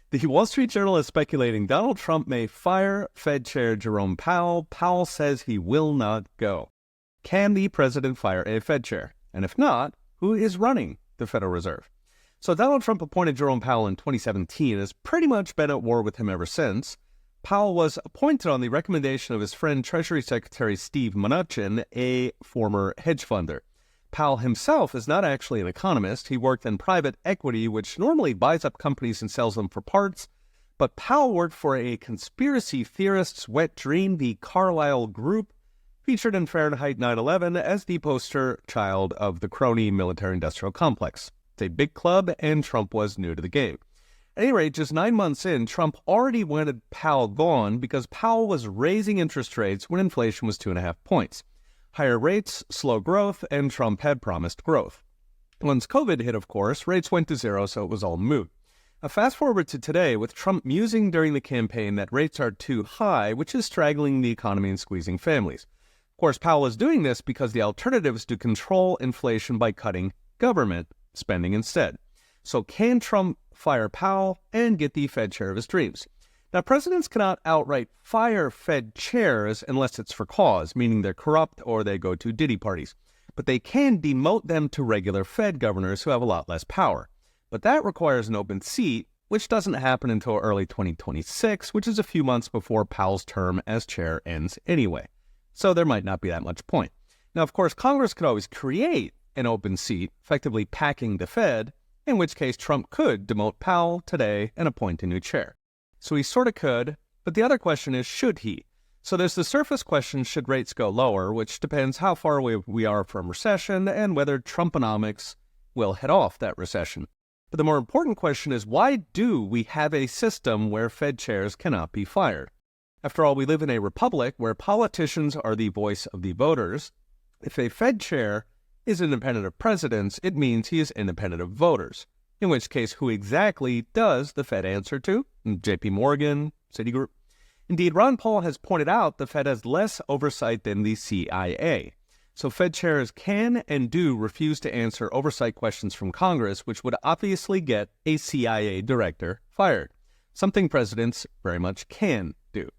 The Wall Street Journal is speculating Donald Trump may fire Fed Chair Jerome Powell. Powell says he will not go. Can the president fire a Fed chair? And if not, who is running the Federal Reserve? So Donald Trump appointed Jerome Powell in 2017 and has pretty much been at war with him ever since. Powell was appointed on the recommendation of his friend Treasury Secretary Steve Mnuchin, a former hedge funder. Powell himself is not actually an economist. He worked in private equity, which normally buys up companies and sells them for parts. But Powell worked for a conspiracy theorist's wet dream, the Carlyle Group, featured in Fahrenheit 9/11 as the poster child of the crony military-industrial complex. It's a big club, and Trump was new to the game. At any rate, just 9 months in, Trump already wanted Powell gone because Powell was raising interest rates when inflation was 2.5 points. Higher rates, slow growth, and Trump had promised growth. Once COVID hit, of course, rates went to zero, so it was all moot. Now, fast forward to today, with Trump musing during the campaign that rates are too high, which is strangling the economy and squeezing families. Of course, Powell is doing this because the alternative is to control inflation by cutting government spending instead. So can Trump fire Powell and get the Fed chair of his dreams? Now, presidents cannot outright fire Fed chairs unless it's for cause, meaning they're corrupt or they go to Diddy parties. But they can demote them to regular Fed governors who have a lot less power. But that requires an open seat, which doesn't happen until early 2026, which is a few months before Powell's term as chair ends anyway. So there might not be that much point. Now, of course, Congress could always create an open seat, effectively packing the Fed, in which case Trump could demote Powell today and appoint a new chair. So he sort of could, but the other question is, should he? So there's the surface question, should rates go lower, which depends how far away we are from recession and whether Trumponomics will head off that recession. But the more important question is, why do we have a system where Fed chairs cannot be fired? After all, we live in a republic where politicians are the voice of the voters. If a Fed chair is independent of presidents, it means he is independent of voters. In which case, who exactly does the Fed answer to? JP Morgan, Citigroup? Indeed, Ron Paul has pointed out the Fed has less oversight than the CIA. So Fed chairs can and do refuse to answer oversight questions from Congress, which would obviously get a CIA director fired, something presidents very much can do.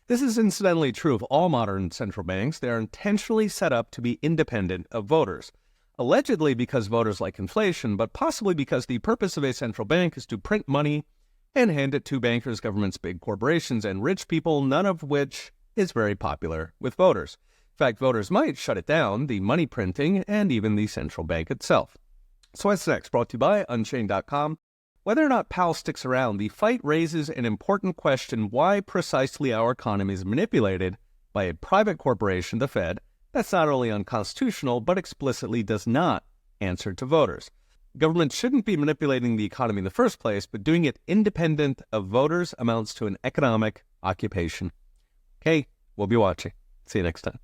This is incidentally true of all modern central banks. They are intentionally set up to be independent of voters. Allegedly because voters like inflation, but possibly because the purpose of a central bank is to print money and hand it to bankers, governments, big corporations, and rich people, none of which is very popular with voters. In fact, voters might shut it down, the money printing, and even the central bank itself. So what's next? Brought to you by Unchained.com. Whether or not Powell sticks around, the fight raises an important question: why precisely our economy is manipulated by a private corporation, the Fed, that's not only unconstitutional, but explicitly does not answer to voters. Government shouldn't be manipulating the economy in the first place, but doing it independent of voters amounts to an economic occupation. Okay, we'll be watching. See you next time.